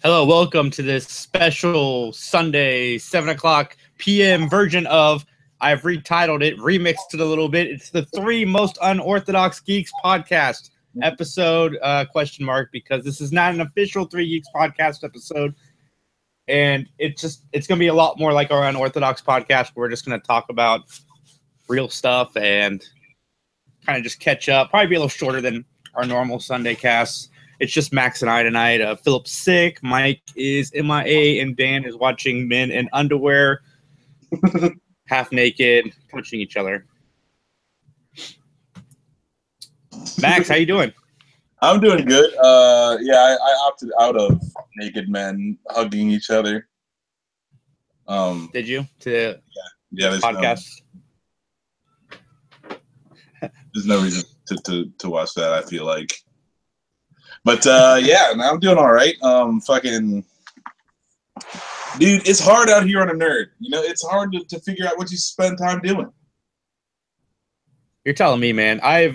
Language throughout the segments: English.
Hello, welcome to this special Sunday 7 p.m. version of, I've retitled it, remixed it a little bit. It's the 3 Most Unorthodox Geeks podcast episode, question mark, because this is not an official 3 Geeks podcast episode. And it's going to be a lot more like our Unorthodox podcast. Where we're just going to talk about real stuff and kind of just catch up. Probably be a little shorter than our normal Sunday casts. It's just Max and I tonight. Philip's sick, Mike is MIA, and Dan is watching men in underwear, half naked, punching each other. Max, how you doing? I'm doing good. I opted out of naked men hugging each other. Did you? To yeah, podcast? There's no reason to watch that, I feel like. But yeah, I'm doing all right. Fucking dude, it's hard out here on a nerd. You know, it's hard to figure out what you spend time doing. You're telling me, man. I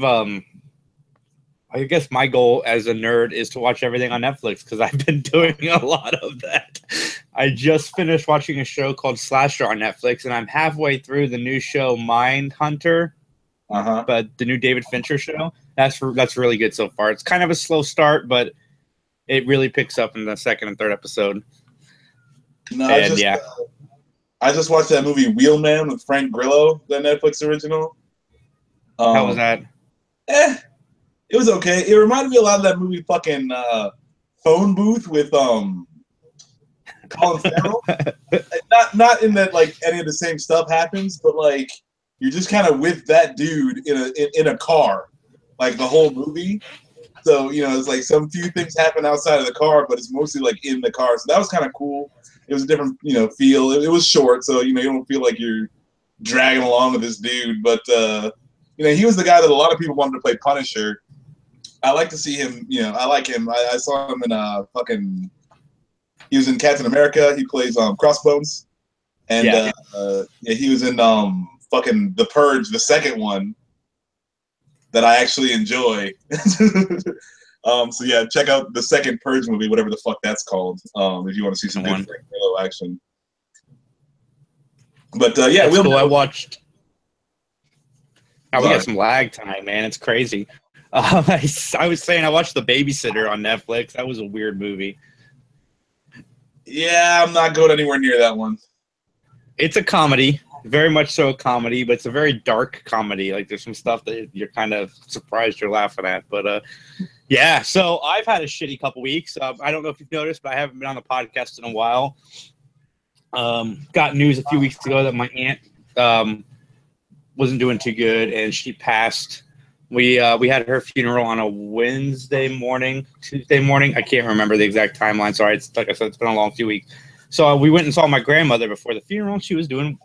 guess my goal as a nerd is to watch everything on Netflix because I've been doing a lot of that. I just finished watching a show called Slasher on Netflix, and I'm halfway through the new show Mindhunter. But the new David Fincher show, that's really good so far. It's kind of a slow start, but it really picks up in the second and third episode. No, I just watched that movie Wheelman with Frank Grillo, the Netflix original. How was that? It was okay. It reminded me a lot of that movie fucking Phone Booth with Colin Farrell. not in that like any of the same stuff happens, but like you're just kind of with that dude in a car, like the whole movie. So, you know, it's like some few things happen outside of the car, but it's mostly like in the car. So that was kind of cool. It was a different, you know, feel. It was short, so, you know, you don't feel like you're dragging along with this dude. But, you know, he was the guy that a lot of people wanted to play Punisher. I like to see him, you know, I like him. I saw him in he was in Captain America. He plays Crossbones. And he was in fucking The Purge, the second one that I actually enjoy. So yeah, check out the second Purge movie, whatever the fuck that's called, if you want to see some good Frank Grillo action. But yeah, I watched. We got some lag time, man. It's crazy. I was saying I watched The Babysitter on Netflix. That was a weird movie. Yeah, I'm not going anywhere near that one. It's a comedy. Very much so a comedy, but it's a very dark comedy. Like there's some stuff that you're kind of surprised you're laughing at. But yeah, so I've had a shitty couple weeks. I don't know if you've noticed, but I haven't been on the podcast in a while. Got news a few weeks ago that my aunt wasn't doing too good, and she passed. We had her funeral on a Tuesday morning. I can't remember the exact timeline. Sorry, it's like I said, it's been a long few weeks. So we went and saw my grandmother before the funeral. She's in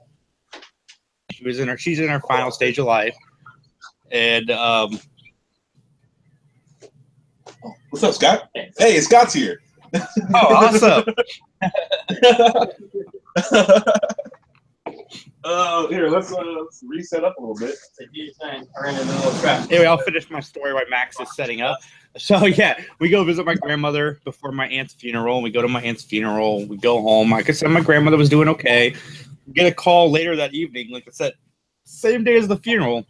her final stage of life, and what's up, Scott? Hey, Scott's here. Oh, awesome. Here, let's reset up a little bit. Anyway, I'll finish my story while Max is setting up. So yeah, we go visit my grandmother before my aunt's funeral. We go to my aunt's funeral. We go home. Like I said, my grandmother was doing okay. Get a call later that evening, like I said, same day as the funeral,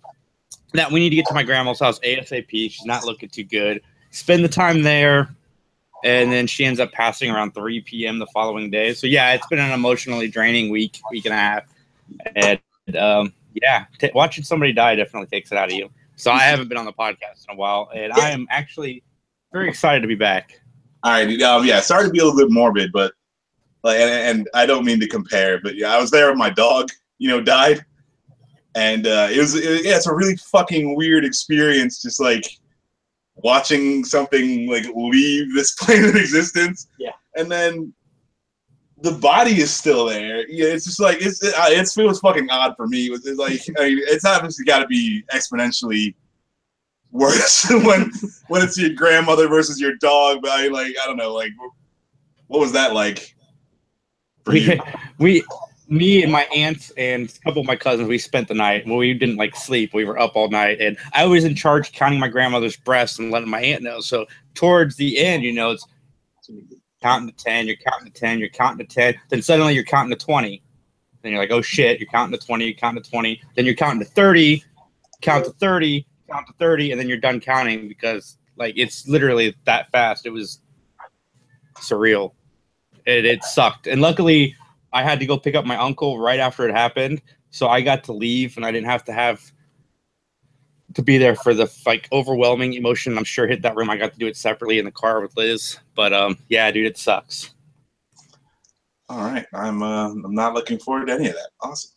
that we need to get to my grandma's house ASAP. She's not looking too good. Spend the time there, and then she ends up passing around 3 p.m. the following day. So yeah, it's been an emotionally draining week and a half. And yeah, watching somebody die definitely takes it out of you. So I haven't been on the podcast in a while, and I am actually very excited to be back. All right, yeah, sorry to be a little bit morbid, but like, and I don't mean to compare, but yeah, I was there when my dog, you know, died, and it's a really fucking weird experience, just like watching something like leave this plane of existence. Yeah, and then the body is still there. Yeah, it's just like it feels fucking odd for me. It's like it's obviously got to be exponentially worse when it's your grandmother versus your dog. But I don't know, like what was that like? Me and my aunts and a couple of my cousins, we spent the night. Well, we didn't like sleep. We were up all night, and I was in charge counting my grandmother's breasts and letting my aunt know. So towards the end, you know, counting to 10, you're counting to 10, you're counting to 10, then suddenly you're counting to 20. Then you're like, oh shit, you're counting to 20, you're counting to 20, then you're counting to 30, count to 30, count to 30, and then you're done counting because like it's literally that fast. It was surreal. It sucked. And luckily I had to go pick up my uncle right after it happened. So I got to leave and I didn't have to be there for the like overwhelming emotion. I'm sure hit that room. I got to do it separately in the car with Liz. But yeah, dude, it sucks. All right, I'm not looking forward to any of that. Awesome.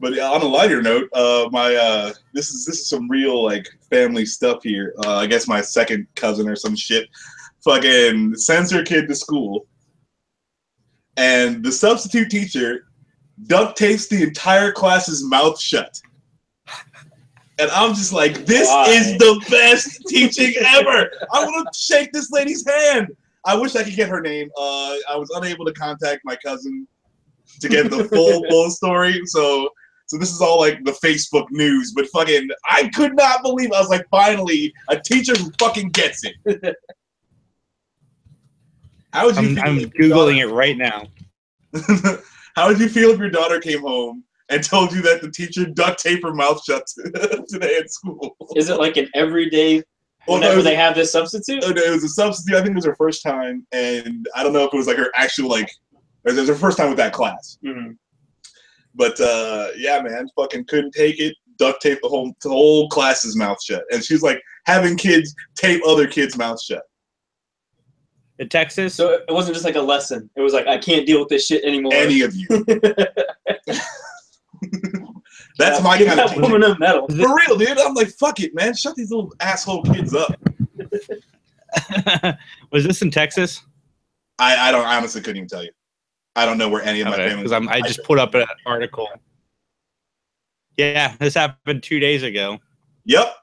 But on a lighter note, this is some real like family stuff here. I guess my second cousin or some shit fucking sends her kid to school, and the substitute teacher duct tapes the entire class's mouth shut. And I'm just like, this is the best teaching ever. I want to shake this lady's hand. I wish I could get her name. I was unable to contact my cousin to get the full story. So this is all like the Facebook news. But fucking, I could not believe it. I was like, finally, a teacher who fucking gets it. How would you feel? I'm Googling it right now. How would you feel if your daughter came home and told you that the teacher duct taped her mouth shut today at school? Is it like an everyday whenever they have this substitute? No, it was a substitute. I think it was her first time, and I don't know if it was like her actual like, it was her first time with that class. Mm-hmm. But yeah, man, fucking couldn't take it. Duct tape the whole class's mouth shut, and she was like having kids tape other kids' mouths shut. In Texas? So it wasn't just like a lesson. It was like, I can't deal with this shit anymore. Any of you. That's my kind of woman of metal. For real, dude. I'm like, fuck it, man. Shut these little asshole kids up. Was this in Texas? I honestly couldn't even tell you. I don't know where any of my family. Because I just put up an article. Yeah, this happened 2 days ago. Yep.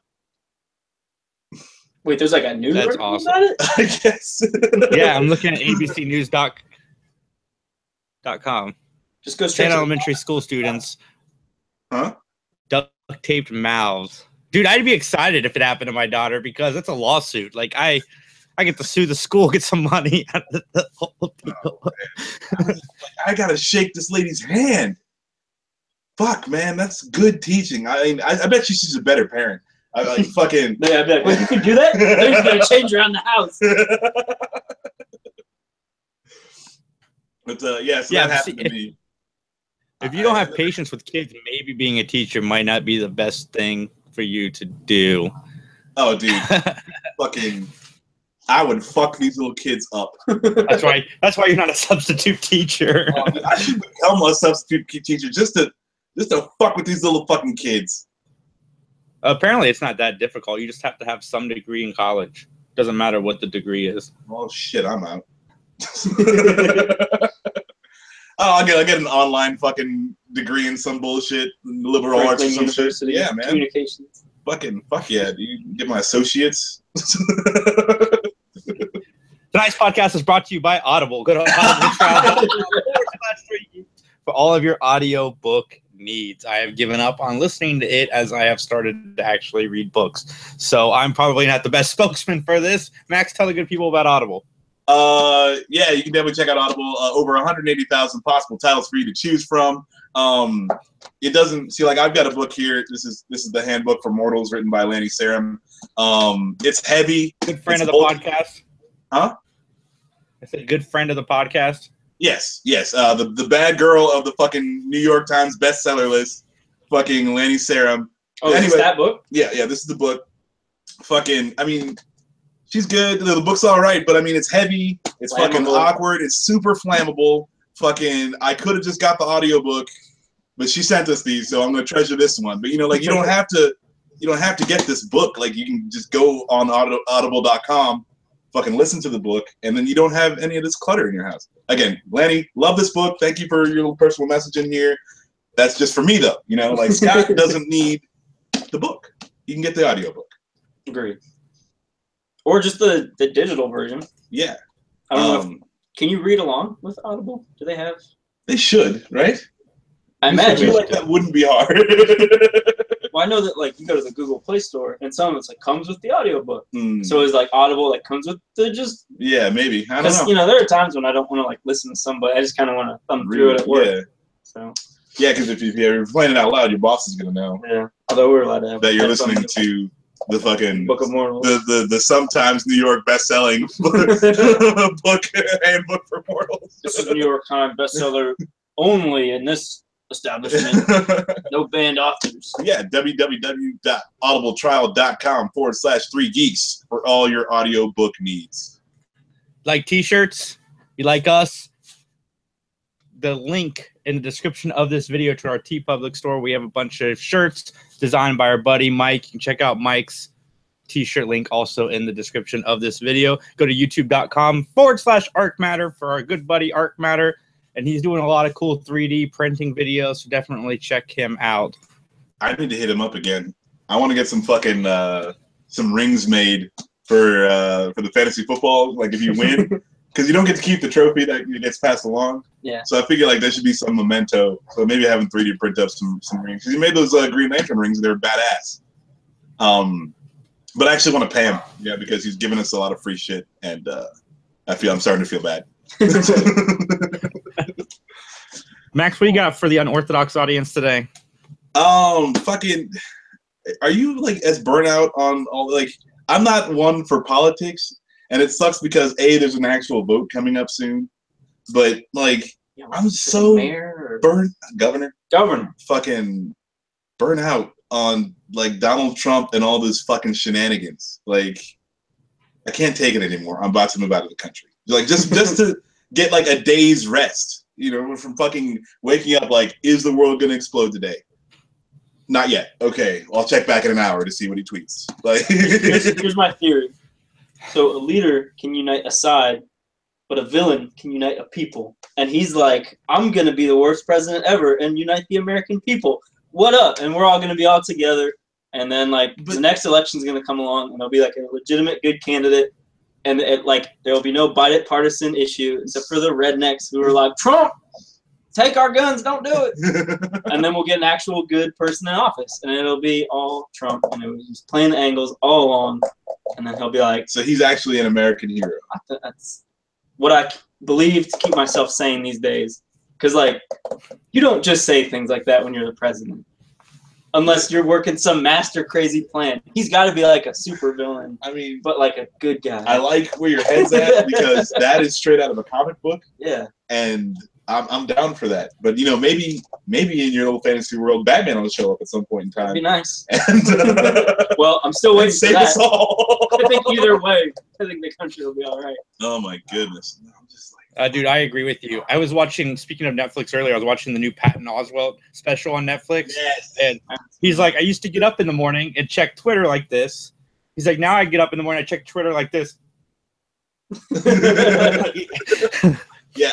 Wait, there's like a news That's article awesome. about it? I guess. Yeah, I'm looking at abcnews.com. Just go straight 10 to elementary school students. Huh? Duct taped mouths. Dude, I'd be excited if it happened to my daughter because it's a lawsuit. Like I get to sue the school, get some money out of the whole deal. I gotta shake this lady's hand. Fuck, man, that's good teaching. I mean, I bet she's a better parent. I like fucking. Yeah, I bet. Wait, you can do that? They're just gonna change around the house. But yeah, so that happened to me. If you don't have patience with kids, maybe being a teacher might not be the best thing for you to do. Oh, dude, fucking, I would fuck these little kids up. That's why you're not a substitute teacher. I should become a substitute teacher just to fuck with these little fucking kids. Apparently, it's not that difficult. You just have to have some degree in college. Doesn't matter what the degree is. Oh shit, I'm out. I'll get an online fucking degree in some bullshit, liberal arts or some shit. Yeah, man. Communications. Fucking fuck yeah, dude. Get my associates. Tonight's podcast is brought to you by Audible. Go to Audible for all of your audio book needs. I have given up on listening to it as I have started to actually read books. So I'm probably not the best spokesman for this. Max, tell the good people about Audible. Yeah, you can definitely check out Audible. Over 180,000 possible titles for you to choose from. It doesn't see like I've got a book here. This is the Handbook for Mortals, written by Lanny Sarum. It's heavy. Good friend of the podcast. Huh? I said good friend of the podcast. Yes. The bad girl of the fucking New York Times bestseller list, fucking Lanny Sarum. Oh, anyway, is that book? Yeah, this is the book. Fucking, I mean, she's good. The book's all right, but I mean, it's heavy. It's flammable. Fucking awkward. It's super flammable. Fucking, I could have just got the audiobook, but she sent us these, so I'm gonna treasure this one. But you know, like you don't have to get this book. Like you can just go on audible.com, fucking listen to the book, and then you don't have any of this clutter in your house. Again, Lanny, love this book. Thank you for your little personal message in here. That's just for me though. You know, like Scott doesn't need the book. You can get the audiobook. Agreed. Or just the digital version. Yeah. I don't know. Can you read along with Audible? Do they have? They should, right? I imagine like that wouldn't be hard. well, I know that like you go to the Google Play Store and some of it's like comes with the audiobook. So it's like Audible like comes with the just maybe I don't know. You know, there are times when I don't want to like listen to somebody. I just kind of want to thumb through it at work. Yeah. So because if you're playing it out loud, your boss is gonna know. Yeah. Although we're allowed to have that you're listening to the fucking Book of Mortals. The sometimes New York best-selling book handbook for mortals. This is New York Times bestseller only in this establishment. No banned authors. Yeah, www.audibletrial.com/3geeks for all your audiobook needs. Like T-shirts? You like us? The link in the description of this video to our TeePublic store. We have a bunch of shirts designed by our buddy Mike. You can check out Mike's T-shirt link also in the description of this video. Go to youtube.com/Arcmatter for our good buddy Arcmatter. And he's doing a lot of cool 3D printing videos, so definitely check him out. I need to hit him up again. I want to get some fucking some rings made for the fantasy football. Like if you win, because you don't get to keep the trophy that gets passed along. Yeah. So I figure like there should be some memento. So maybe having 3D print up some rings. Because he made those Green Lantern rings. They're badass. But I actually want to pay him. Yeah, because he's giving us a lot of free shit, and I'm starting to feel bad. Max, what do you got for the unorthodox audience today? Fucking, are you like as burnout on all like? I'm not one for politics, and it sucks because there's an actual vote coming up soon, but like I'm so governor, fucking burn out on like Donald Trump and all this fucking shenanigans. Like I can't take it anymore. I'm about to move out of the country. Like just to get like a day's rest, you know, from fucking waking up like, is the world gonna explode today? Not yet. Okay, I'll check back in an hour to see what he tweets. Like here's my theory. So a leader can unite a side, but a villain can unite a people. And he's like, I'm gonna be the worst president ever and unite the American people. What up? And we're all gonna be all together. And then like the next election's gonna come along and there'll be like a legitimate good candidate. And there will be no bipartisan issue except for the rednecks who are like, Trump, take our guns, don't do it. And then we'll get an actual good person in office, and it'll be all Trump, and it was just playing the angles all along. And then he'll be like, so he's actually an American hero. That's what I believe to keep myself sane these days. Because like, you don't just say things like that when you're the president. Unless you're working some master crazy plan. He's got to be like a super villain. I mean, but like a good guy. I like where your head's at because that is straight out of a comic book. Yeah. And I'm down for that. But you know, maybe in your little fantasy world, Batman will show up at some point in time. That'd be nice. And, well, I'm still waiting for save that. us all. I think either way, I think the country will be all right. Oh my goodness. I'm just like. Dude, I agree with you. I was watching, speaking of Netflix earlier, I was watching the new Patton Oswalt special on Netflix. Yes. And he's like, I used to get up in the morning and check Twitter like this. He's like, now I get up in the morning, I check Twitter like this. Yeah,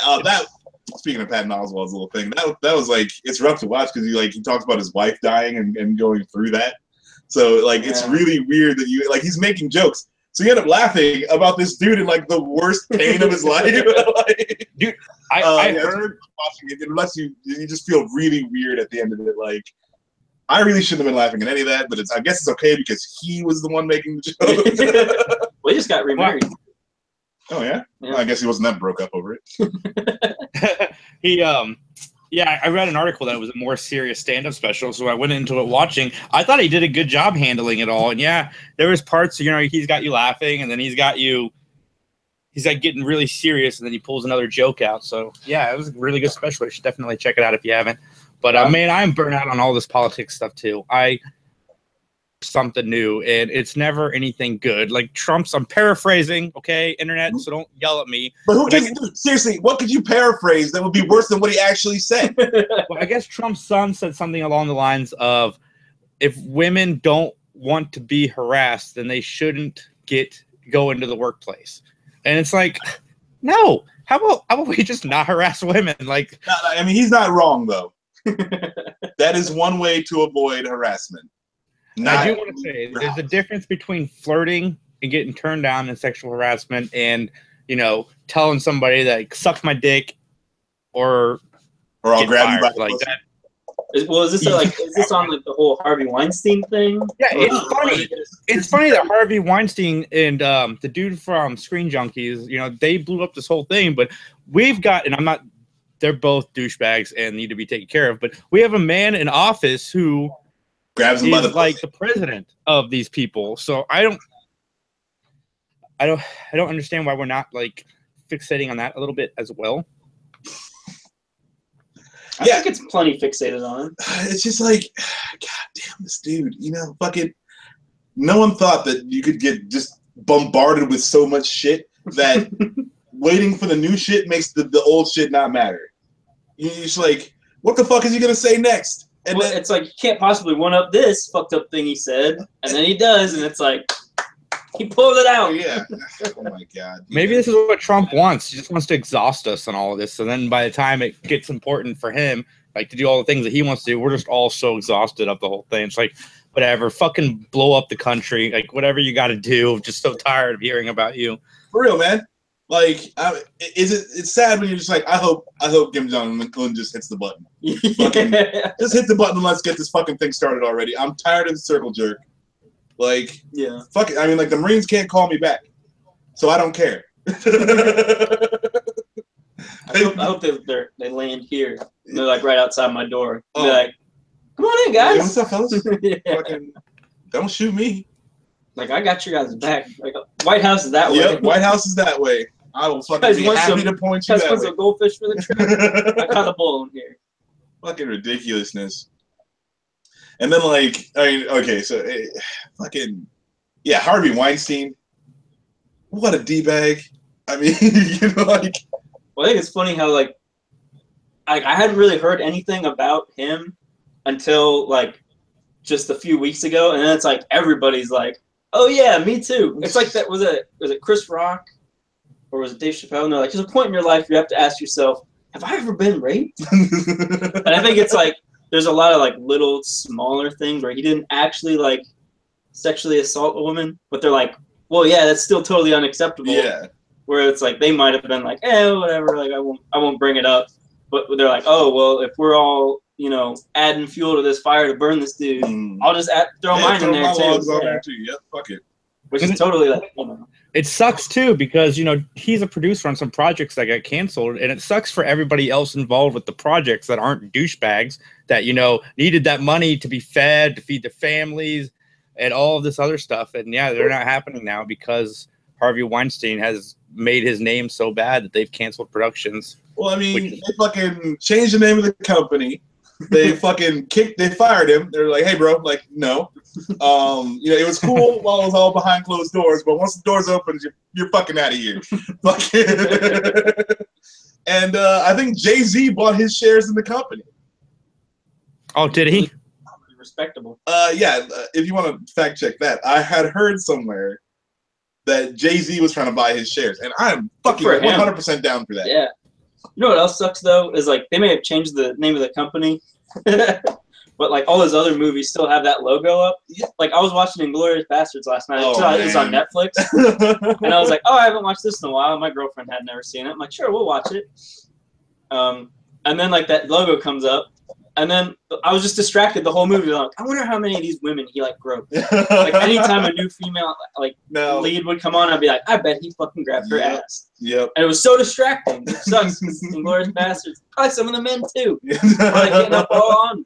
speaking of Patton Oswalt's little thing, that was like, it's rough to watch because he talks about his wife dying and going through that. So like, it's really weird that he's making jokes. So you end up laughing about this dude in like the worst pain of his life. Like, dude, I heard watching it, unless you just feel really weird at the end of it. Like, I really shouldn't have been laughing at any of that, but I guess it's okay because he was the one making the joke. We just got remarried. Oh yeah? Well, I guess he wasn't that broke up over it. Yeah, I read an article that it was a more serious stand-up special, so I went into it watching. I thought he did a good job handling it all, and yeah, there was parts, you know, he's got you laughing, and then he's like getting really serious, and then he pulls another joke out. So yeah, it was a really good special. You should definitely check it out if you haven't. But man, I'm burnt out on all this politics stuff too. Something new, and it's never anything good. Like Trump's, I'm paraphrasing, okay, internet, so don't yell at me. But dude, seriously, what could you paraphrase that would be worse than what he actually said? Well, I guess Trump's son said something along the lines of, if women don't want to be harassed, then they shouldn't go into the workplace. And it's like, no, how about we just not harass women? Like, I mean, he's not wrong though. That is one way to avoid harassment. I do want to say there's a difference between flirting and getting turned down in sexual harassment and, you know, telling somebody that suck my dick or I'll grab you by the like pussy. that. Is this on like the whole Harvey Weinstein thing? Yeah, it's funny. It's funny that Harvey Weinstein and the dude from Screen Junkies, you know, they blew up this whole thing. But we've got, and I'm not, they're both douchebags and need to be taken care of. But we have a man in office who grabs him by the like the president of these people. So I don't understand why we're not like fixating on that a little bit as well. I think it's plenty fixated on. It's just like, God damn, this dude, you know, fucking, no one thought that you could get just bombarded with so much shit that waiting for the new shit makes the old shit not matter. You're just like, what the fuck is he going to say next? And well, it's like, you can't possibly one-up this fucked up thing he said, and then he does, and it's like, he pulled it out. Yeah. Oh my God. Maybe this is what Trump wants. He just wants to exhaust us on all of this. And then by the time it gets important for him, like to do all the things that he wants to do, we're just all so exhausted of the whole thing. It's like, whatever, fucking blow up the country. Like, whatever you got to do. I'm just so tired of hearing about you. For real, man. Like, it's sad when you're just like, I hope Kim Jong-un just hits the button. Fucking, just hit the button and let's get this fucking thing started already. I'm tired of the circle jerk. Like, yeah, fuck it. I mean, like, the Marines can't call me back, so I don't care. I hope they land here. They're like right outside my door. They're like, come on in, guys. Hey, what's up, fellas? Yeah. Fucking, don't shoot me. Like, I got your guys' back. Like, White House is that way. Yep, White House is that way. I will fucking be happy to point you that way. Some goldfish for the trip. I caught a bull in here. Fucking ridiculousness. And then, like, I mean, okay, so fucking, yeah, Harvey Weinstein. What a D-bag. I mean, you know, like. Well, I think it's funny how, like, I hadn't really heard anything about him until, like, just a few weeks ago. And then it's like, everybody's like, oh, yeah, me too. It's like that, was it Chris Rock? Or was it Dave Chappelle? And they're like, there's a point in your life you have to ask yourself, have I ever been raped? And I think it's like, there's a lot of like little smaller things where he didn't actually like sexually assault a woman, but they're like, well, yeah, that's still totally unacceptable. Yeah. Where it's like they might have been like, whatever, like I won't bring it up. But they're like, oh, well, if we're all, you know, adding fuel to this fire to burn this dude, I'll just throw mine in there too. Yeah, fuck it. Which is totally like, you know. It sucks too because, you know, he's a producer on some projects that got canceled, and it sucks for everybody else involved with the projects that aren't douchebags that, you know, needed that money to be fed, to feed their families, and all of this other stuff. And yeah, they're not happening now because Harvey Weinstein has made his name so bad that they've canceled productions. Well, I mean, they fucking changed the name of the company. They fucking they fired him. They're like, hey, bro, like, no. You know, it was cool while it was all behind closed doors, but once the doors open, you're fucking out of here. And I think Jay-Z bought his shares in the company. Oh, did he? Respectable. Yeah, if you want to fact check that, I had heard somewhere that Jay-Z was trying to buy his shares, and I'm fucking 100% down for that. Yeah. You know what else sucks though is like they may have changed the name of the company, but like all those other movies still have that logo up. Yeah. Like I was watching Inglourious Basterds last night. It was on Netflix, and I was like, oh, I haven't watched this in a while. My girlfriend had never seen it. I'm like, sure, we'll watch it. And then like that logo comes up, and then I was just distracted the whole movie. Like, I wonder how many of these women he like groped. Like anytime a new female like lead would come on, I'd be like, I bet he fucking grabbed her ass. Yep. And it was so distracting. It sucks because Inglourious Basterds. Probably some of the men too. Like getting up all on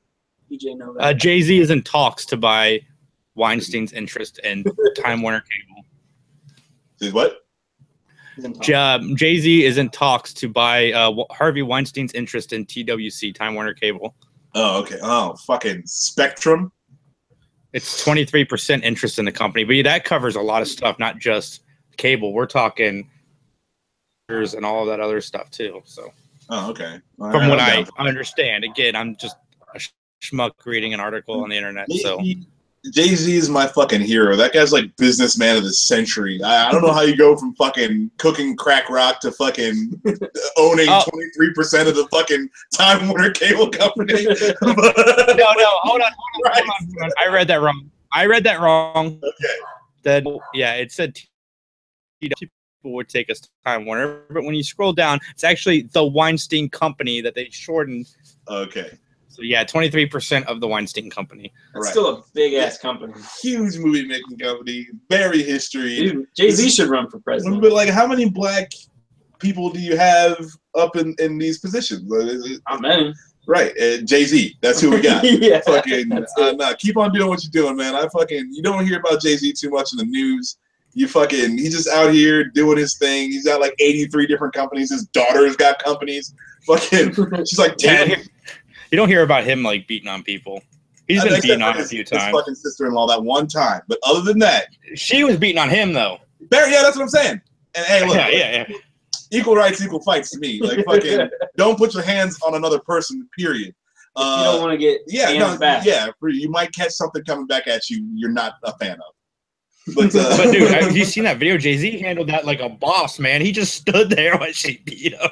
DJ Novak. Jay-Z is in talks to buy Weinstein's interest in Time Warner Cable. Is what? Jay-Z is in talks to buy Harvey Weinstein's interest in TWC, Time Warner Cable. Oh, okay. Oh, fucking Spectrum. It's 23% interest in the company, but that covers a lot of stuff, not just cable. We're talking and all of that other stuff too. So, oh, okay. From what I understand, again, I'm just a schmuck reading an article on the internet. So, Jay-Z is my fucking hero. That guy's like businessman of the century. I don't know how you go from fucking cooking crack rock to fucking owning 23% of the fucking Time Warner Cable Company. No, hold on. I read that wrong. Okay. It said people would take us to Time Warner, but when you scroll down, it's actually the Weinstein Company that they shortened. Okay. So yeah, 23% of the Weinstein Company. That's still a big ass company. Huge movie making company, very history. Dude, Jay-Z should run for president. But like, how many black people do you have up in these positions? Not many. Right, Jay-Z. That's who we got. Yeah, fucking, nah, keep on doing what you're doing, man. You don't hear about Jay-Z too much in the news. He's just out here doing his thing. He's got like 83 different companies. His daughter's got companies. Fucking, she's like 10. Yeah, you don't hear about him like beating on people. He's been beaten on a few times. His fucking sister-in-law that one time. But other than that, she was beating on him though. Yeah, that's what I'm saying. And hey, look, yeah. Equal rights, equal fights to me. Like fucking, don't put your hands on another person. Period. You don't want to get back. Yeah, you might catch something coming back at you. You're not a fan of. But dude, have you seen that video? Jay-Z handled that like a boss, man. He just stood there when she beat him.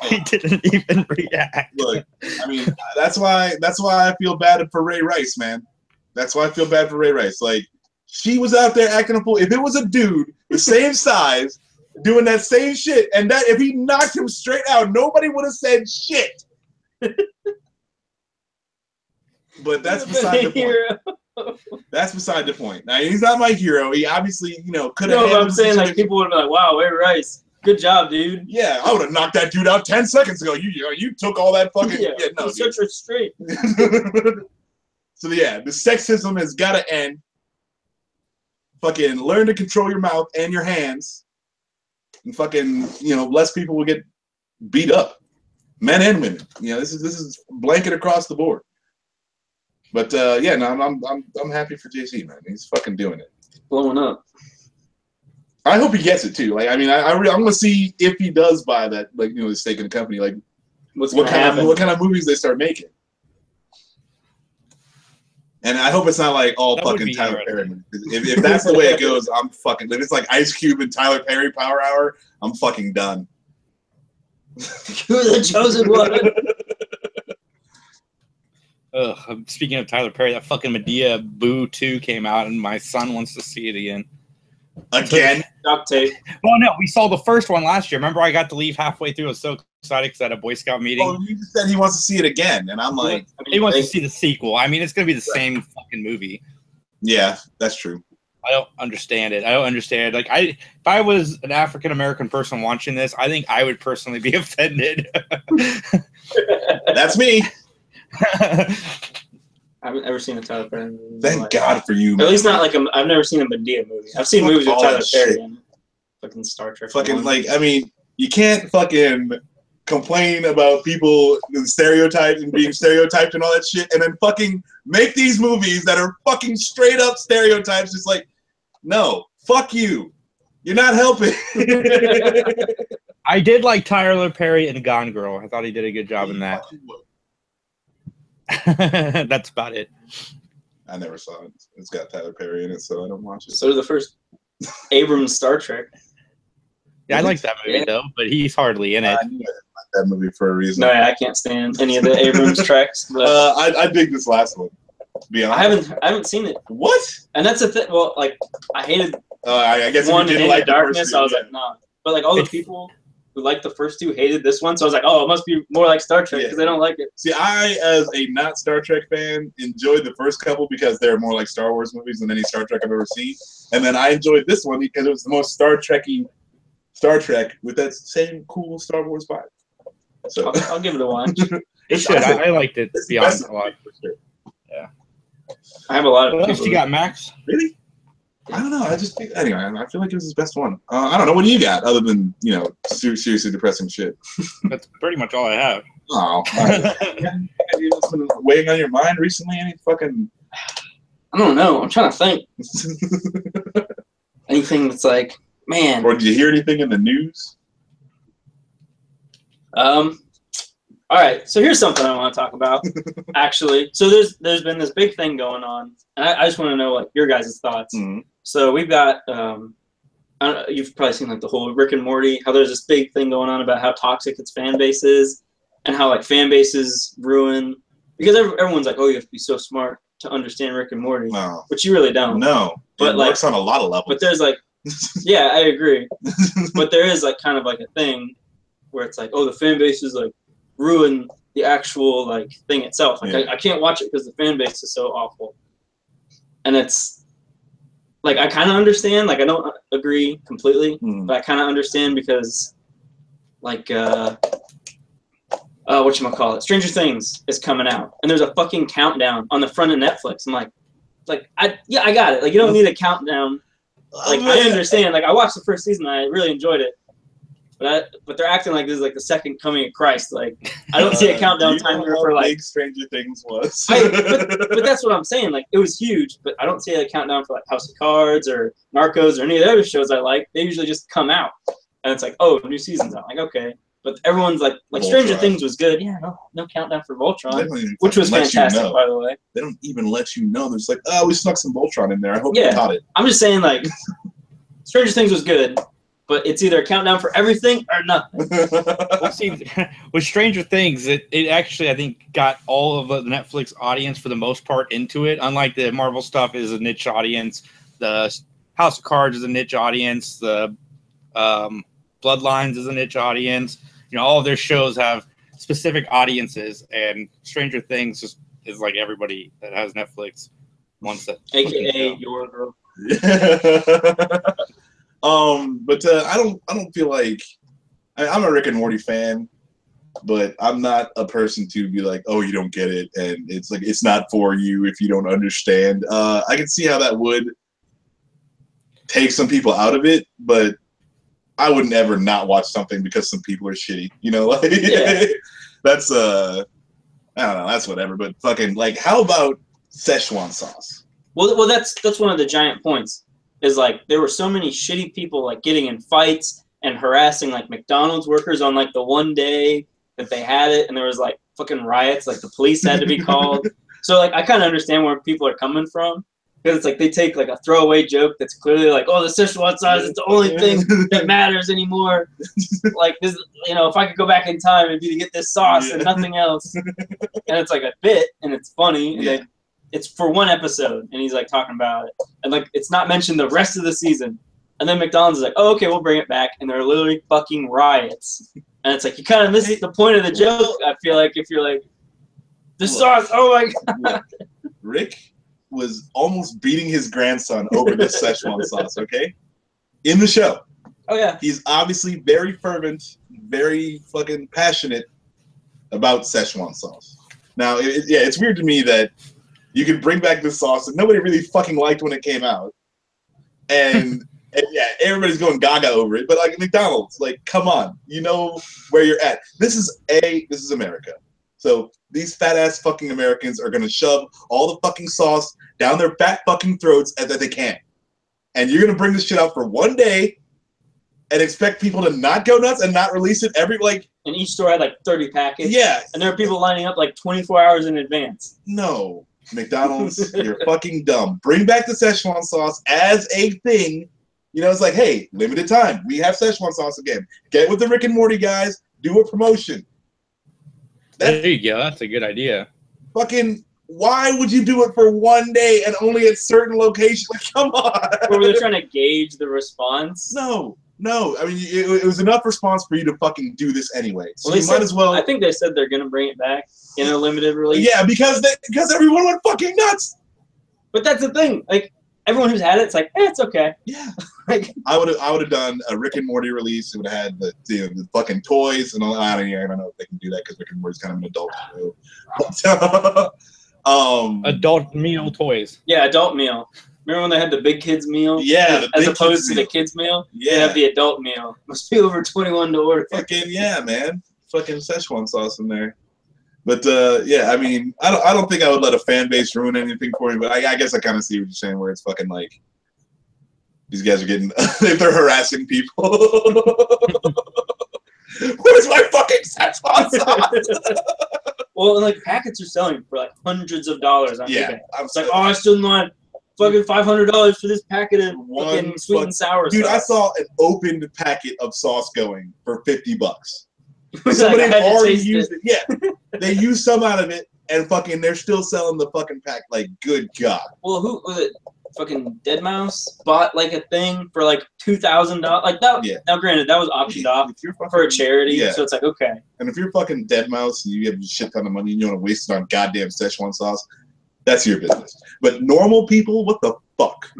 He didn't even react. Look, I mean, that's why I feel bad for Ray Rice, man. That's why I feel bad for Ray Rice. Like, she was out there acting a fool. If it was a dude the same size doing that same shit, and that if he knocked him straight out, nobody would have said shit. But that's beside the point. That's beside the point. Now, he's not my hero. He obviously, could have. No, but I'm saying, like, people would be like, "Wow, Ray Rice, good job, dude." Yeah, I would have knocked that dude out 10 seconds ago. You took all that fucking. Yeah, no, such a straight. So yeah, the sexism has got to end. Fucking learn to control your mouth and your hands, and fucking less people will get beat up, men and women. This is blanket across the board. But yeah, no, I'm happy for Jay-Z, man. He's fucking doing it. Blowing up. I hope he gets it too. Like, I mean, I'm gonna see if he does buy that, like, the stake in the company. Like, what kind of movies they start making. And I hope it's not like all fucking Tyler Perry. If that's the way it goes, I'm fucking. If it's like Ice Cube and Tyler Perry Power Hour, I'm fucking done. You're the chosen one. Speaking of Tyler Perry, that fucking Medea Boo 2 came out, and my son wants to see it again. Again? Duct tape. Well, no, we saw the first one last year. Remember, I got to leave halfway through. I was so excited because I had a Boy Scout meeting. Oh, you just said he wants to see it again, and I'm like... He wants to see the sequel. I mean, it's going to be the same fucking movie. Yeah, that's true. I don't understand it. Like, if I was an African-American person watching this, I think I would personally be offended. That's me. I haven't ever seen a Tyler Perry movie. Thank God for you, man. At least not like I've never seen a Medea movie. I've seen movies with Tyler Perry in it. Fucking Star Trek. Fucking, like, I mean, you can't fucking complain about people and stereotypes and being stereotyped and all that shit, and then fucking make these movies that are fucking straight up stereotypes. Just like, no, fuck you. You're not helping. I did like Tyler Perry in Gone Girl. I thought he did a good job in that. That's about it. I never saw it. It's got Tyler Perry in it, so I don't watch it. So did the first Abrams Star Trek. Yeah, I like that movie though, but he's hardly in it. I knew I didn't like that movie for a reason. No, I can't stand any of the Abrams tracks. But I dig this last one. To be honest, I haven't seen it. What? And that's the thing. Well, like, I hated. I guess one you didn't in like Darkness. I was yeah. like, nah. But like all the people who liked the first two hated this one, so I was like, oh, it must be more like Star Trek because they don't like it. See, I, as a not Star Trek fan, enjoyed the first couple because they're more like Star Wars movies than any Star Trek I've ever seen. And then I enjoyed this one because it was the most Star Trek-y Star Trek with that same cool Star Wars vibe. So I'll give it a watch. It should. I liked it beyond a lot. For sure. Yeah. I have a lot of What else you got, Max? Really? I don't know. I just think, anyway, I feel like it was his best one. I don't know. What do you got other than, seriously depressing shit? That's pretty much all I have. Oh, what's been weighing on your mind recently? Any fucking... I don't know. I'm trying to think. Anything that's like, man. Or did you hear anything in the news? All right, so here's something I want to talk about, actually. So there's been this big thing going on, and I just want to know, like, your guys' thoughts. Mm-hmm. So we've got, I don't know, you've probably seen, like, the whole Rick and Morty, how there's this big thing going on about how toxic its fan base is, and how, like, fan bases ruin, because everyone's like, oh, you have to be so smart to understand Rick and Morty, No. which you really don't. No, but it like, works on a lot of levels. But there's, like, yeah, I agree. But there is, like, kind of like a thing where it's like, oh, the fan base is, like, ruin the actual like thing itself. Like I can't watch it because the fan base is so awful. And it's like I kind of understand. Like I don't agree completely, but I kind of understand because like whatchamacallit, Stranger Things is coming out, and there's a fucking countdown on the front of Netflix. I'm like I got it. Like you don't need a countdown. Like I understand. Like I watched the first season, I really enjoyed it. But they're acting like this is like the second coming of Christ. Like I don't see a countdown timer for like big Stranger Things was. but that's what I'm saying. Like it was huge, but I don't see a countdown for like House of Cards or Narcos or any of the other shows I like. They usually just come out, and it's like, oh, new season's out. Like okay, but everyone's like Stranger Things was good. Yeah, no countdown for Voltron, which was fantastic, by the way. They don't even let you know. There's like, oh, we snuck some Voltron in there. I hope you caught it. I'm just saying, like, Stranger Things was good. But it's either a countdown for everything or nothing. Well, see, with Stranger Things, it actually, I think, got all of the Netflix audience for the most part into it. Unlike the Marvel stuff is a niche audience. The House of Cards is a niche audience. The Bloodlines is a niche audience. You know, all of their shows have specific audiences. And Stranger Things just is like everybody that has Netflix wants that. AKA your girl. But I don't feel like I'm a Rick and Morty fan, but I'm not a person to be like, oh, you don't get it, and it's like it's not for you if you don't understand. I can see how that would take some people out of it, but I would never not watch something because some people are shitty. You know, like that's I don't know, that's whatever. But fucking like, how about Szechuan sauce? Well, that's one of the giant points. Is like there were so many shitty people like getting in fights and harassing like McDonald's workers on like the one day that they had it, and there was like fucking riots, like the police had to be called. So like I kind of understand where people are coming from, because it's like they take like a throwaway joke that's clearly like, oh, the Szechuan sauce is the only thing that matters anymore. Like this, you know, if I could go back in time, it'd be to get this sauce and nothing else. And it's like a bit, and it's funny, and it's for one episode, and he's like talking about it, and like it's not mentioned the rest of the season. And then McDonald's is like, oh, okay, we'll bring it back, and they're literally fucking riots. And it's like you kind of miss the point of the joke. I feel like if you're like the sauce, oh my god. Rick was almost beating his grandson over this Szechuan sauce. Okay, in the show. Oh yeah, he's obviously very fervent, very fucking passionate about Szechuan sauce. Now, it's weird to me that you could bring back this sauce that nobody really fucking liked when it came out. And everybody's going gaga over it. But like McDonald's, like, come on. You know where you're at. This is America. So these fat ass fucking Americans are gonna shove all the fucking sauce down their fat fucking throats as they can. And you're gonna bring this shit out for one day and expect people to not go nuts and not release it every like. And each store had like 30 packets. Yeah. And there are people lining up like 24 hours in advance. No. McDonald's, you're fucking dumb. Bring back the Szechuan sauce as a thing. You know, it's like, hey, limited time. We have Szechuan sauce again. Get with the Rick and Morty guys. Do a promotion. There you go. That's a good idea. Fucking, why would you do it for one day and only at certain locations? Like, come on. Or were they trying to gauge the response? No. I mean, it was enough response for you to fucking do this anyway. So well, you might as well. I think they said they're going to bring it back in a limited release. Yeah, because everyone went fucking nuts. But that's the thing. Like, everyone who's had it, it's like, it's okay. Yeah. Like, I would have done a Rick and Morty release. It would have had the fucking toys and all. I don't know if they can do that because Rick and Morty's kind of an adult show. Adult meal toys. Yeah, adult meal. Remember when they had the big kids meal? Yeah, as opposed to the kids meal. Yeah, they have the adult meal. Must be over 21 to order. Fucking yeah, man. Fucking Szechuan sauce in there. But I mean, I don't think I would let a fan base ruin anything for me. But I guess I kind of see what you're saying, where it's fucking like these guys are getting if they're harassing people. Where's my fucking Szechuan sauce? Well, and like packets are selling for like hundreds of dollars on eBay. It's like, oh, I still want fucking $500 for this packet of fucking sweet and sour dude, sauce. I saw an opened packet of sauce going for $50. Somebody already used it. Yeah, they used some out of it, and fucking they're still selling the fucking pack. Like, good God. Well, who was it? fucking Deadmau5 bought like a thing for like $2,000. Like that. Yeah. Now, granted, that was auctioned off for a charity, yeah. So it's like okay. And if you're fucking Deadmau5 and you have a shit ton of money and you want to waste it on goddamn Szechuan sauce, that's your business. But normal people, what the fuck?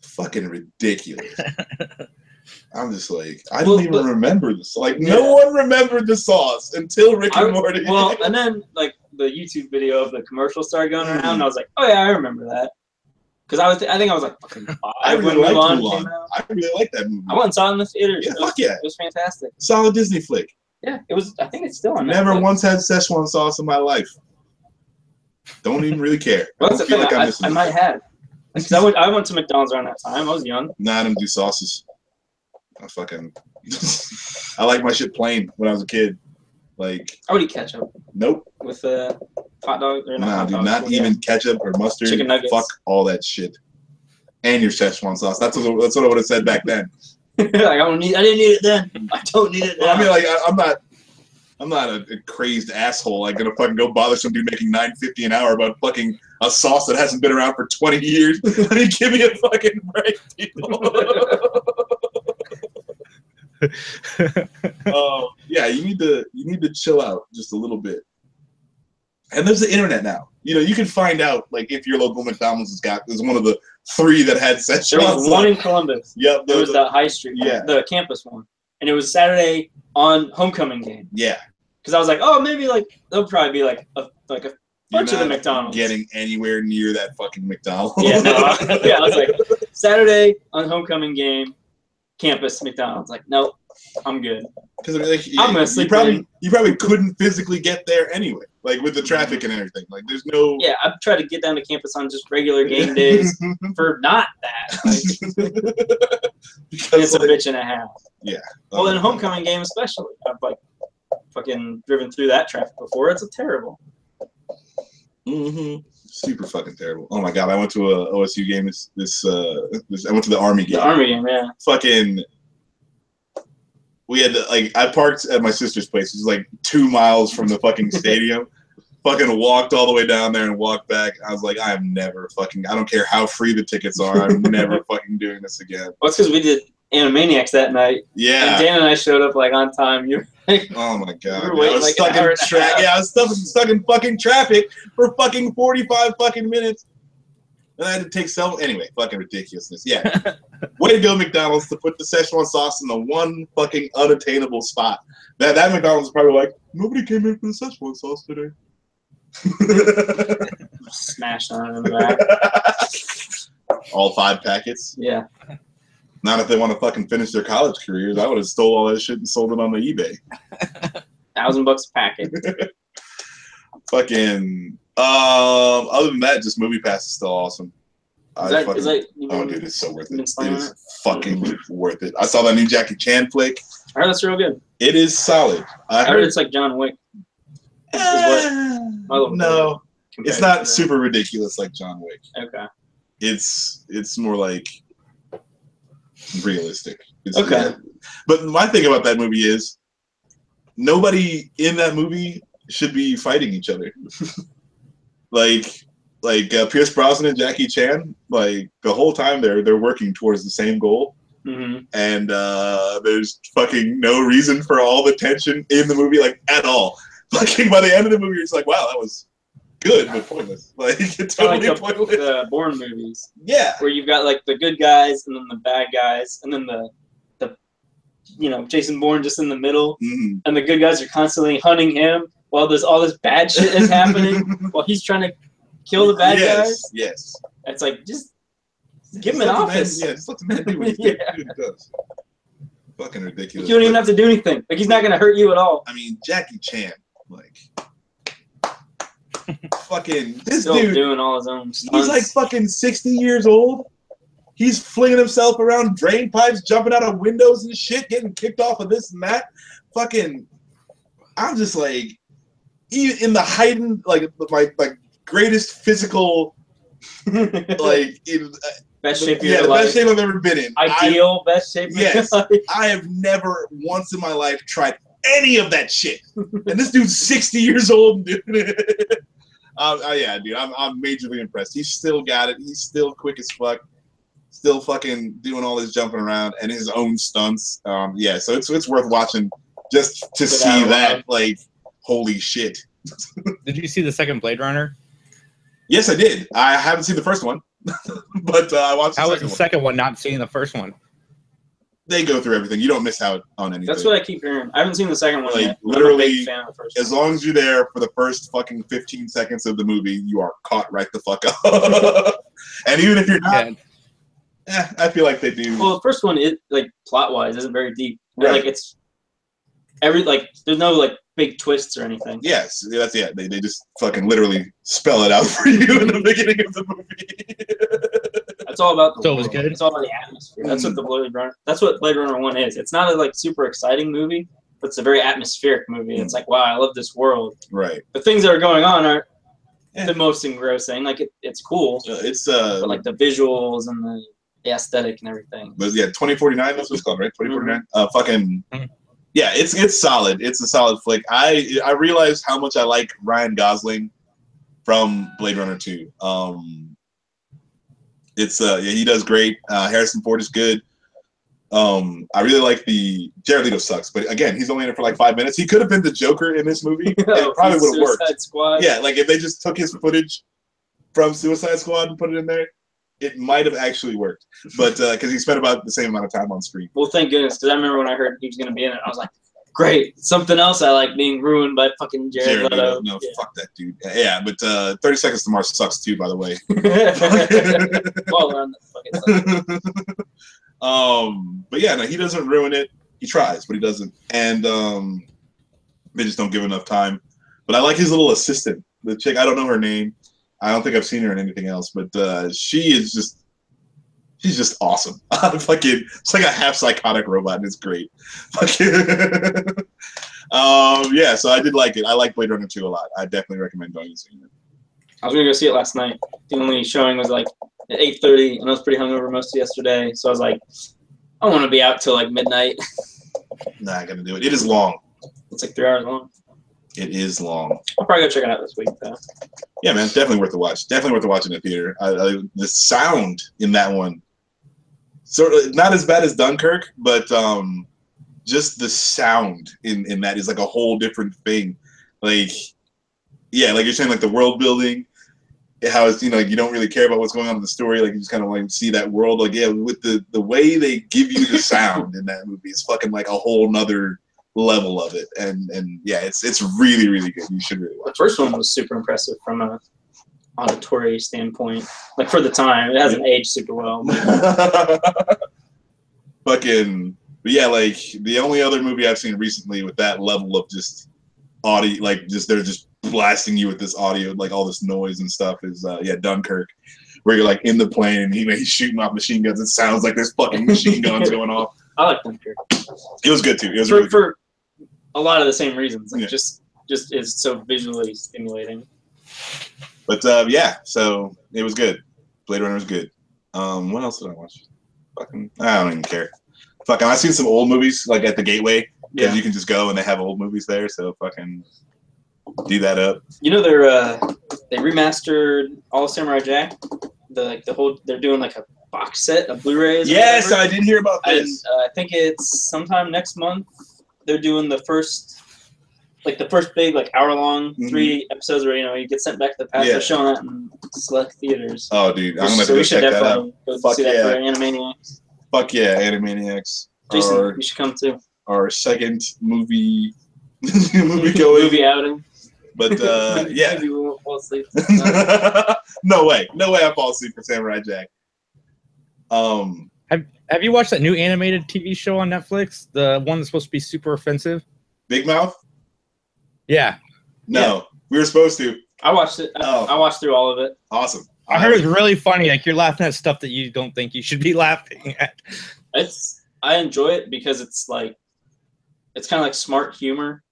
Fucking ridiculous. I'm just like, I don't even remember this. Like, no one remembered the sauce until Rick and Morty. Well, and then like the YouTube video of the commercial started going around, and I was like, oh yeah, I remember that. Because I think I was like fucking 5 I really liked Mulan. I really liked that movie. I went and saw it in the theaters. Yeah, fuck yeah. It was fantastic. Solid Disney flick. Yeah, it was. I think it's still on. Never once had Szechuan sauce in my life. Don't even really care. Well, that's the thing. I might have. Because I went to McDonald's around that time. I was young. Nah, I didn't do sauces. I like my shit plain when I was a kid. Like I would eat ketchup. Nope. With hot dog or not dude, not even ketchup or mustard. Chicken nuggets. Fuck all that shit. And your Szechuan sauce. That's what I would have said back then. Like I didn't need it then. I don't need it now. Well, I mean, like I'm not a crazed asshole. Like gonna fucking go bother some dude making $9.50 an hour about fucking a sauce that hasn't been around for 20 years. I mean, give me a fucking break, people. Yeah, you need to chill out just a little bit. And there's the internet now. You know, you can find out like if your local McDonald's is one of the 3 that had Szechuan. There was one in Columbus. Yep. There was the High Street, the campus one, and it was Saturday on homecoming game. Yeah. Because I was like, oh, maybe like there'll probably be like a bunch of the McDonald's. Getting anywhere near that fucking McDonald's. Yeah, no, I was like Saturday on homecoming game, campus McDonald's. Like, nope, I'm good. Because like, I'm gonna sleep. You probably couldn't physically get there anyway, like with the traffic and everything. Like, there's no. Yeah, I've tried to get down to campus on just regular game days for not that. Like, it's a bitch and a half. Yeah. Well, in a homecoming game especially, I've like fucking driven through that traffic before. It's terrible. Super fucking terrible. Oh my god, I went to a OSU game. I went to the Army game. The Army game, yeah. Fucking. We had to, like, I parked at my sister's place. It was like 2 miles from the fucking stadium. Fucking walked all the way down there and walked back. I was like, I don't care how free the tickets are. I'm never fucking doing this again. Well, it's because we did Animaniacs that night. Yeah. And Dan and I showed up like on time. You were like, oh my god. I was like stuck in traffic. Yeah, I was stuck in fucking traffic for fucking 45 fucking minutes. And I had to take anyway, fucking ridiculousness. Yeah. Way to go, McDonald's, to put the Szechuan sauce in the one fucking unattainable spot. That McDonald's is probably like, nobody came in for the Szechuan sauce today. Smashed on it in the back. All 5 packets? Yeah. Not if they want to fucking finish their college careers. I would have stole all that shit and sold it on the eBay. $1,000 a packet. Fucking other than that, just Movie Pass is still awesome. Dude, it's so worth it. It is fucking worth it. I saw that new Jackie Chan flick. I heard that's real good. It is solid. I heard it's like John Wick. No, it's not super ridiculous like John Wick. Okay. It's more like realistic. Okay. But my thing about that movie is nobody in that movie should be fighting each other. like Pierce Brosnan and Jackie Chan, like the whole time they're working towards the same goal. And there's fucking no reason for all the tension in the movie, like at all. Fucking by the end of the movie, it's like, wow, that was good but pointless. Like it's totally pointless. The Bourne movies. Yeah. Where you've got like the good guys and then the bad guys and then the Jason Bourne just in the middle, and the good guys are constantly hunting him while there's all this bad shit is happening while he's trying to kill the bad guys. Yes. It's like just give him an office. Just let the man do what he does. Fucking ridiculous. You don't even have to do anything. Like he's not gonna hurt you at all. I mean, Jackie Chan, like fucking this Still dude doing all his own stunts. He's like fucking 60 years old. He's flinging himself around drain pipes, jumping out of windows and shit, getting kicked off of this and that. Fucking, I'm just like, in the heightened, like my greatest physical, like best shape. Yeah, the best shape I've ever been in. Best shape. Yes, I have never once in my life tried any of that shit. And this dude's 60 years old. Yeah, dude, I'm majorly impressed. He's still got it. He's still quick as fuck. Still fucking doing all his jumping around and his own stunts. Yeah, so it's worth watching just to see that. Like, holy shit. Did you see the second Blade Runner? Yes, I did. I haven't seen the first one, but I watched the second one. How was the second one not seeing the first one? They go through everything. You don't miss out on anything. That's what I keep hearing. I haven't seen the second one yet. Literally, I'm a big fan of the first one. As long as you're there for the first fucking 15 seconds of the movie, you are caught right the fuck up. And even if you're not, I feel like they do. Well, the first one, it like plot-wise, isn't very deep. Right. Like it's there's no like big twists or anything. Yes, that's it. They just fucking literally spell it out for you in the beginning of the movie. That's all about the So it world. was good? It's all about the atmosphere. That's what the Blade Runner. That's what Blade Runner 1 is. It's not a like super exciting movie, but it's a very atmospheric movie. It's like, wow, I love this world. Right. The things that are going on aren't the most engrossing. Like it's cool. It's but like the visuals and the aesthetic and everything. But yeah, 2049. That's what it's called, right? 2049. Fucking. Yeah, it's solid. It's a solid flick. I realized how much I like Ryan Gosling from Blade Runner 2. Yeah, he does great. Harrison Ford is good. I really like Jared Leto sucks, but again, he's only in it for like 5 minutes. He could have been the Joker in this movie. It probably would have worked. Suicide Squad. Yeah, like if they just took his footage from Suicide Squad and put it in there, it might have actually worked. But because he spent about the same amount of time on screen. Well, thank goodness, because I remember when I heard he was going to be in it, I was like, great, something else I like being ruined by fucking Jared Leto. No, fuck that dude. Yeah, but 30 Seconds to Mars sucks too, by the way. Well, we're on the fucking side. But yeah, no, he doesn't ruin it. He tries, but he doesn't. And they just don't give enough time. But I like his little assistant, the chick. I don't know her name. I don't think I've seen her in anything else. But she's just awesome. It's like a half psychotic robot, and it's great. Yeah, so I did like it. I like Blade Runner 2 a lot. I definitely recommend going and seeing it. I was gonna go see it last night. The only showing was like at 8:30, and I was pretty hungover most of yesterday. So I was like, I want to be out till like midnight. Not gonna do it. It is long. It's like 3 hours long. It is long. I'll probably go check it out this week though. Yeah, man, definitely worth the watch. Definitely worth the watch in the theater. The sound in that one, sort of not as bad as Dunkirk, but just the sound in that is like a whole different thing. Like, yeah, like you're saying, like the world building, how it's, you know, like you don't really care about what's going on in the story. Like you just kind of like see that world. Like, yeah, with the way they give you the sound in that movie is fucking like a whole nother level of it. And yeah, it's really, really good. You should really watch it. The first one was super impressive from a auditory standpoint. Like for the time, it hasn't aged super well. Fucking, but yeah, like the only other movie I've seen recently with that level of just audio, like just they're just blasting you with this audio, like all this noise and stuff is Dunkirk, where you're like in the plane and he's shooting off machine guns. It sounds like there's fucking machine guns going off. I like Dunkirk. It was good too. It was for a lot of the same reasons. Like just is so visually stimulating. But yeah, so it was good. Blade Runner was good. What else did I watch? Fucking, I don't even care. Fucking, I've seen some old movies like at the Gateway because you can just go and they have old movies there. So fucking do that up. You know they remastered All of Samurai Jack. They're doing like a box set of Blu-rays. Yes, I did hear about this. And, I think it's sometime next month. They're doing the first big like hour-long 3 episodes where you get sent back to the past. They're showing that in select theaters. Oh, dude, I'm gonna have to go check that out. Go see that for Animaniacs. Fuck yeah, Animaniacs. Jason, you should come too. Our second movie movie outing. But yeah, maybe we won't fall asleep. No way I fall asleep for Samurai Jack. Have you watched that new animated TV show on Netflix? The one that's supposed to be super offensive? Big Mouth? Yeah. No, we were supposed to. I watched it. I watched through all of it. Awesome. I heard it was really funny. Like you're laughing at stuff that you don't think you should be laughing at. I enjoy it because it's kind of like smart humor,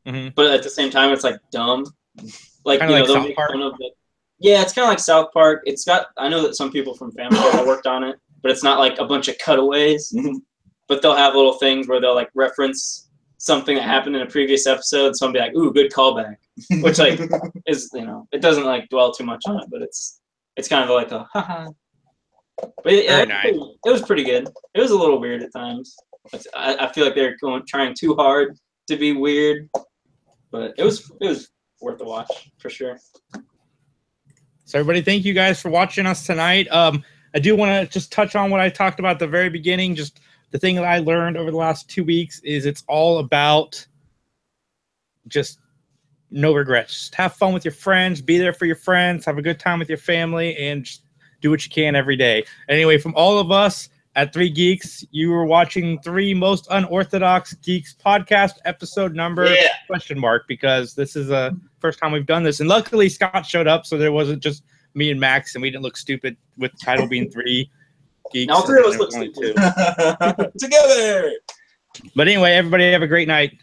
but at the same time it's like dumb. Like kind of like South Park. Yeah, it's kind of like South Park. I know that some people from Family Guy have worked on it, but it's not like a bunch of cutaways. But they'll have little things where they'll like reference something that happened in a previous episode. So I'll be like, "Ooh, good callback," which like is it doesn't like dwell too much on it, but it's kind of like a haha. But it was pretty good. It was a little weird at times. I feel like they're trying too hard to be weird, but it was worth a watch for sure. So everybody, thank you guys for watching us tonight. I do want to just touch on what I talked about at the very beginning. Just the thing that I learned over the last 2 weeks is it's all about just no regrets. Just have fun with your friends. Be there for your friends. Have a good time with your family, and just do what you can every day. Anyway, from all of us at 3 Geeks, you were watching 3 Most Unorthodox Geeks podcast, episode number question mark, because this is the first time we've done this. And luckily Scott showed up, so there wasn't just me and Max, and we didn't look stupid with the title being 3 Geeks. All 3 of us look stupid. Together. But anyway, everybody have a great night.